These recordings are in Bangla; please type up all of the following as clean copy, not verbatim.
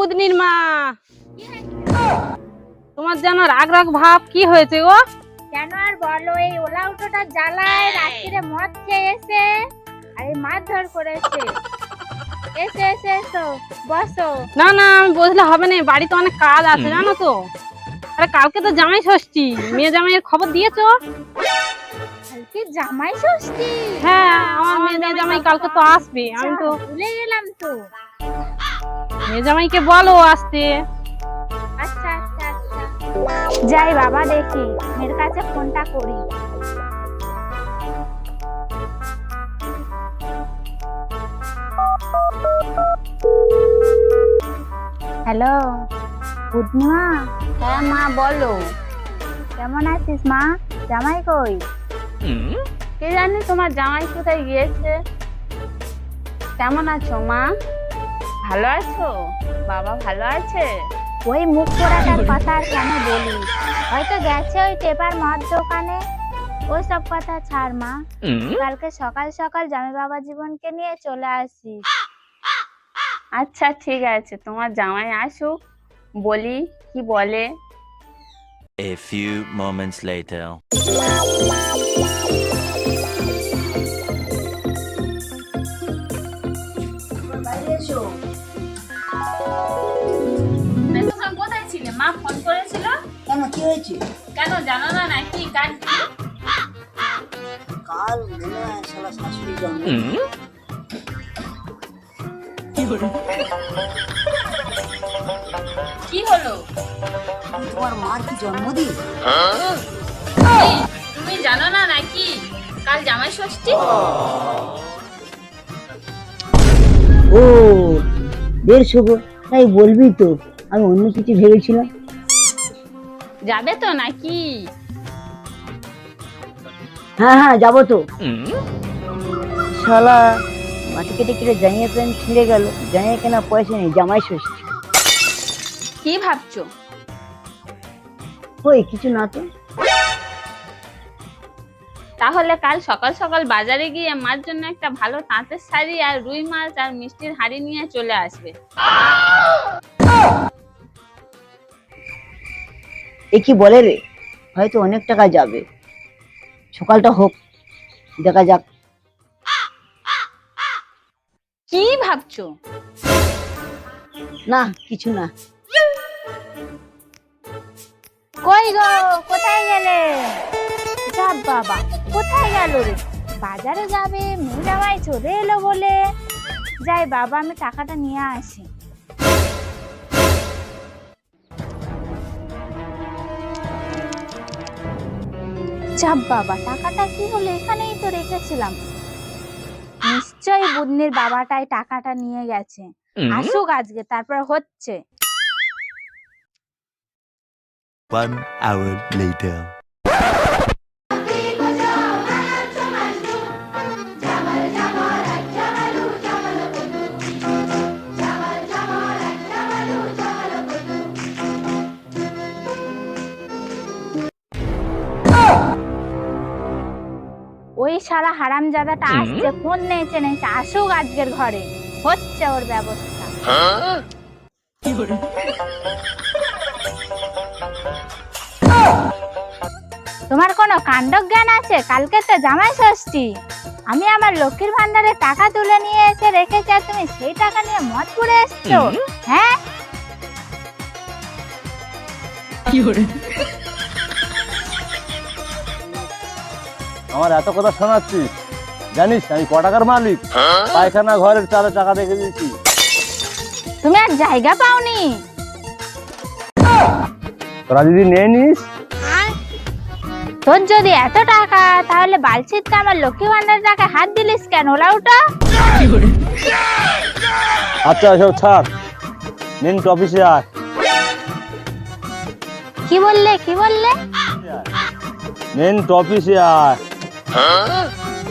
বুদনির মা, তোমার যেন রাগ রাগ ভাব, কি হয়েছে গো? কেন আর বলো, এই ওলা উটোটা জ্বালায় রাত্রিরে মদ খেয়ে এসে আর এই মারধর করেছে। এসে এসে এসো, বসো। না না, আমি বসলে হবে না, বাড়িতে অনেক কাজ আছে জানো তো। আরে কালকে তো জামাই ষষ্ঠী, মেয়ে জামাইয়ের খবর দিয়েছো? কালকে জামাই ষষ্ঠী? হ্যাঁ, আমার মেয়ে জামাই কালকে তো আসবে, আমি তো ভুলে গেলাম তো। মেয়ে জামাইকে বলো আসতে। আচ্ছা আচ্ছা আচ্ছা, যাই বাবা, দেখি মেয়ের কাছে ফোনটা করি। হ্যালো পূর্ণিমা। হ্যাঁ মা বলো। কেমন আছিস মা? জামাই কই? কে জানি তোমার জামাই কোথায় গিয়েছে। কেমন আছো মা? ভালো আছো? বাবা ভালো আছে? ওই মুখ পোড়াটার কথা আর কেন বলি, হয়তো গেছে ওই টেপার মদ দোকানে। ওই সব কথা ছাড় মা, কালকে সকাল সকাল জামাই বাবা জীবনকে নিয়ে চলে আসিস। আচ্ছা ঠিক আছে, তোমার জামাই আসুক, বলি কি বলে। A few moments later. কোথায় ছিলে মা? ফোন করেছিল কেন, কি হয়েছে? কেন জানো না নাকি? কাল কাল মনে হয় শালা শাশুড়ি জন্ম। কি হলো? তোমার মার কি জন্মদিন? তুমি জানো না নাকি কাল জামাই ষষ্ঠী? ও বেশ শুভ, তাই বলবি তো, আমি অন্য কিছু ভেবেছিলাম। যাবে তো নাকি? হ্যাঁ হ্যাঁ, যাবো তো। শালা মাটি কেটে কেটে জানিয়ে প্যান্ট ছিঁড়ে গেল, জানিয়ে কেনা পয়সা নেই, জামাই ষষ্ঠী। কি ভাবছো? ওই কিছু না তো। তাহলে কাল সকাল সকাল বাজারে গিয়ে মার জন্য একটা ভালো তাঁতের শাড়ি আর রুই মাছ আর মিষ্টির হাঁড়ি নিয়ে চলে আসবে। এ কি বলে রে, হয়তো অনেক টাকা যাবে, সকালটা হোক, দেখা যাক। কি ভাবছো? না কিছু না। কই গো, কোথায় গেলে? যা বাবা, কোথায় গেল রে? বাজারে যাবে, মেয়ে জামাই চলে এলো বলে। যাই বাবা, আমি টাকাটা নিয়ে আসি। চাপ বাবা, টাকাটা কি হলো? এখানেই তো রেখেছিলাম। নিশ্চয়ই বুদনির বাবাটাই টাকাটা নিয়ে গেছে। আসুক আজকে, তারপর হচ্ছে। 1 hour later. ওই শালা হারামজাদাটা আসছে, ফোন নেচে নেচে। আসুক আজকের ঘরে, হচ্ছে ওর ব্যবস্থা। তোমার কোনো কাণ্ডজ্ঞান আছে? কালকে তো জামাই ষষ্ঠী, আমি আমার লক্ষ্মীর ভান্ডারে টাকা তুলে নিয়ে এসে রেখেছি, আর তুমি সেই টাকা নিয়ে মদ পুড়ে এসছো? হ্যাঁ, আমার এত কথা শোনাচ্ছিস, জানিস আমি ক টাকার মালিক? পায়খানা ঘরের চালে টাকা রেখে দিয়েছি। তুমি আর জায়গা পাওনি? তোরা যদি নিয়ে নিস। তোর যদি এত টাকা, তাহলে বালছিতে আমার লক্ষ্মী ভান্ডার টাকা হাত দিলিস কেন? লাউটা আচ্ছা এসব ছাড়, মেন অফিসে আয়। কি বললে, কি বললে? মেন অফিসে আয়।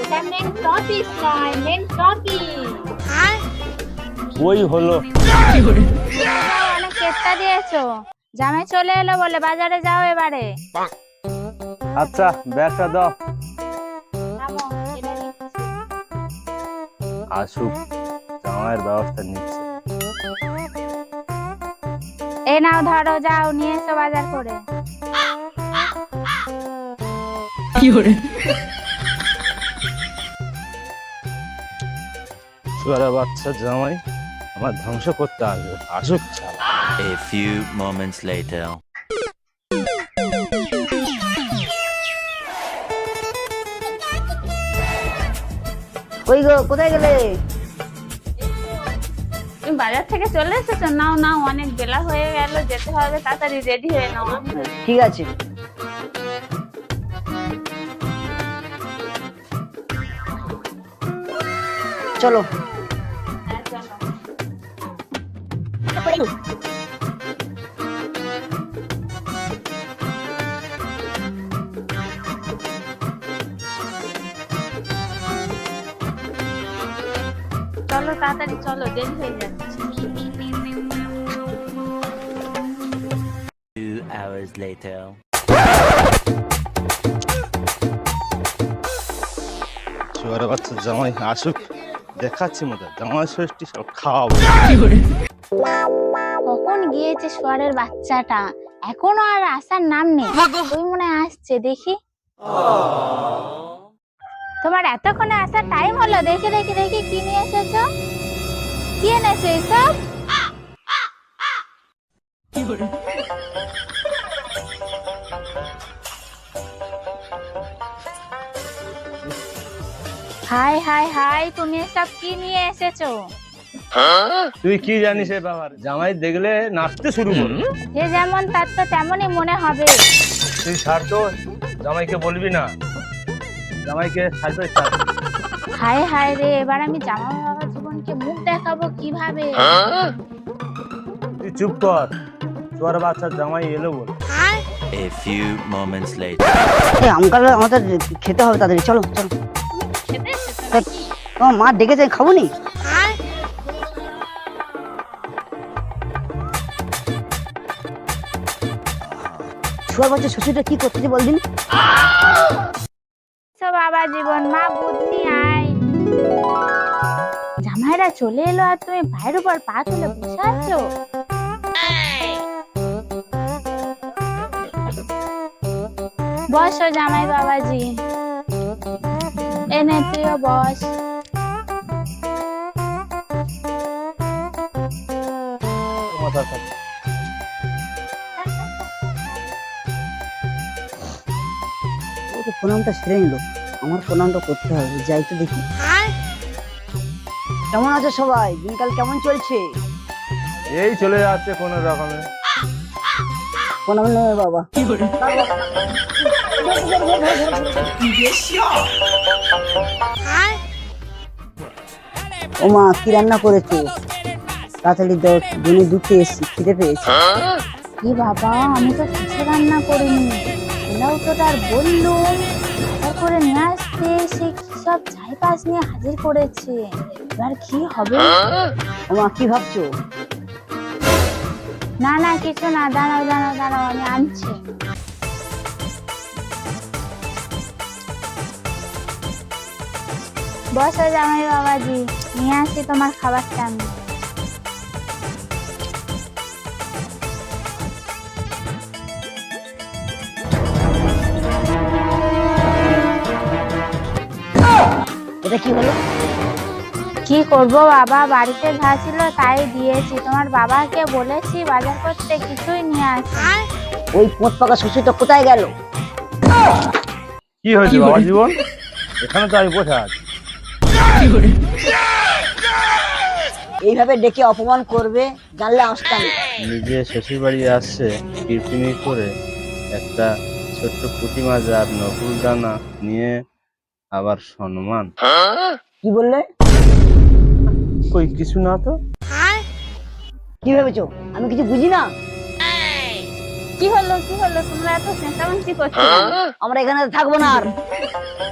এটা মেন টপিক নয়, মেন টপিক। ওই হলো। অনেক চেষ্টা দিয়েছো, জামাই চলে এলো বলে বাজারে যাও এবারে। আচ্ছা ব্যাগটা দাও। নামো, এটা নিচ্ছি। আসুক, জামাইয়ের ব্যবস্থা নিচ্ছে। এই নাও ধরো, যাও নিয়ে এসো বাজার করে। শুয়ারের বাচ্চা জামাই আমার ধ্বংস করতে আসবে, আসুক ছাড়া। A few moments later. কই গো, কোথায় গেলে? তুমি বাজার থেকে চলে এসেছো? নাও নাও, অনেক বেলা হয়ে গেল, যেতে হবে, তাড়াতাড়ি রেডি হয়ে নাও। ঠিক আছে। চলো। হ্যাঁ, চলো। চলো তাড়াতাড়ি চলো, দেরি হয়ে যাচ্ছে। 2 hours later. শুয়ারের বাচ্চা জামাই আসুক, দেখাচ্ছি মজা, জামাই ষষ্ঠী সব খাওয়াবো। কখন গিয়েছে শুয়ারের বাচ্চাটা, এখনো আর আসার নাম নেই। ওই মনে হয় আসছে, দেখি। তোমার এতক্ষণে আসার টাইম হলো? দেখি দেখি দেখি, কি নিয়ে এসেছো? কি এনেছো এসব? হাই হাই হাই, তুমি এসব কি নিয়ে এসেছো? তুই কি জানিস এ ব্যাপার? জামাই দেখলে নাচতে শুরু করবে। যে যেমন তার তো তেমনই মনে হবে। তুই ছাড় তো, জামাইকে বলবি না, জামাইকে ছাড়তে ছাড়। হায় হায় রে, এবার আমি জামা বাবা জীবনকে মুখ দেখাবো কিভাবে? তুই চুপ কর, শুয়ারের বাচ্চা জামাই এলো বল। A few moments later. এই আমকাল আমাদের খেতে হবে, তাড়াতাড়ি চলো চলো। খেতে এসেছো? তোমার মা ডেকেছে, খাবো নি? শুয়ার বাচ্চা শ্বশুরটা কি করতেছে বলদিন? তো বাবা জীবন, মা বুদ্ধি আয়। জামাইরা চলে এলো আর তুমি ভাইয়ের উপর পা তুলে বসে আছো? বসো জামাই বাবাজি, এনে তুইও বস। মাথার কাছে ও তো প্রণামটা সেরে নিল, আমার প্রণামটা করতে হবে। যাই তো দেখি। কেমন আছো সবাই? দিনকাল কেমন চলছে? এই চলে যাচ্ছে কোনো রকমে। প্রণাম নেবে বাবা। ও মা, কি রান্না করেছো? তাড়াতাড়ি দাও, দিনে দুটো এসছি, খিদে পেয়েছি। কি বাবা, আমি তো কিছু রান্না করিনি। এলাও তো তার বললুম, তারপরে নিয়ে আসতে সে কি সব ছাইপাশ নিয়ে হাজির করেছে। এবার কি হবে? ও মা, কি ভাবছো? না না, কিছু না, দাঁড়াও দাঁড়াও দাঁড়াও, আমি আনছি। বসো জামাই বাবাজি, নিয়ে আসি তোমার খাবারটা আমি। এটা কি হলো? কি করবো বাবা, বাড়িতে যা ছিল তাই দিয়েছি। তোমার বাবাকে বলেছি বাজার করতে, কিছুই নিয়ে আসি। ওই পোঁত পাকা শ্বশুরটা কোথায় গেল? কি হয়েছে বাবা জীবন? এখানে তো আমি বসে আছি। এইভাবে ডেকে অপমান করবে জানলে আসতাম না। নিজে শ্বশুর বাড়ি আসছে কীর্তিনি করে, একটা ছোট্ট পুঁটি মাছ আর নকুল দানা নিয়ে আবার সম্মান। কি বললে? কই কিছু না তো। কি ভেবেছো আমি কিছু বুঝি না? কি হলো কি হলো, তোমরা এত চেঁচামেচি করছো কেন? আমরা এখানে থাকবো না আর,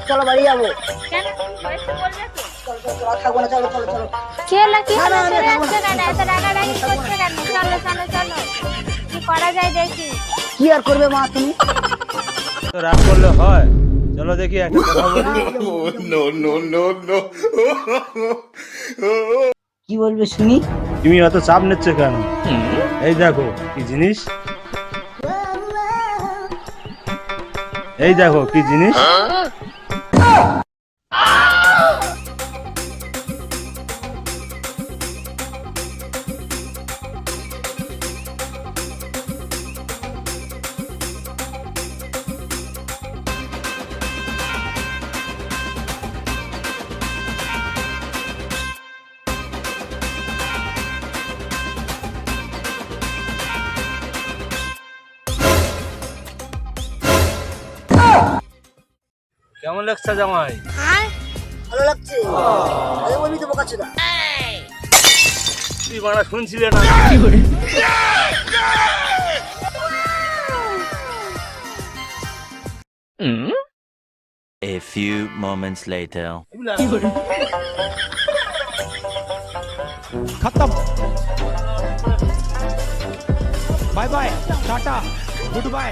চলো বাড়ি যাবো। কেন কি হয়েছে বলবে তো? চলো চলো চলো, আর থাকবো না, চলো চলো চলো। কি হলো কি হলো, না, না, চলে না, আসছে কেন? এত রাগারাগি করছে কেন? চলো চলো চলো, কি করা যায় দেখি। কি আর করবে মা তুমি? তো রাগ করলে হয়? চলো দেখি একটা কথা বলি। কি বলবে শুনি? তুমি অত চাপ নিচ্ছ কেন? এই দেখো কি জিনিস, এই দেখো কি জিনিস। কেমন লাগছে জামাই? ভালো লাগছে, আরে বলবি তো বোকা ছোদা। তুই বানা শুনছিলে না? A few moments later. खत्म। Bye bye, tata, good bye.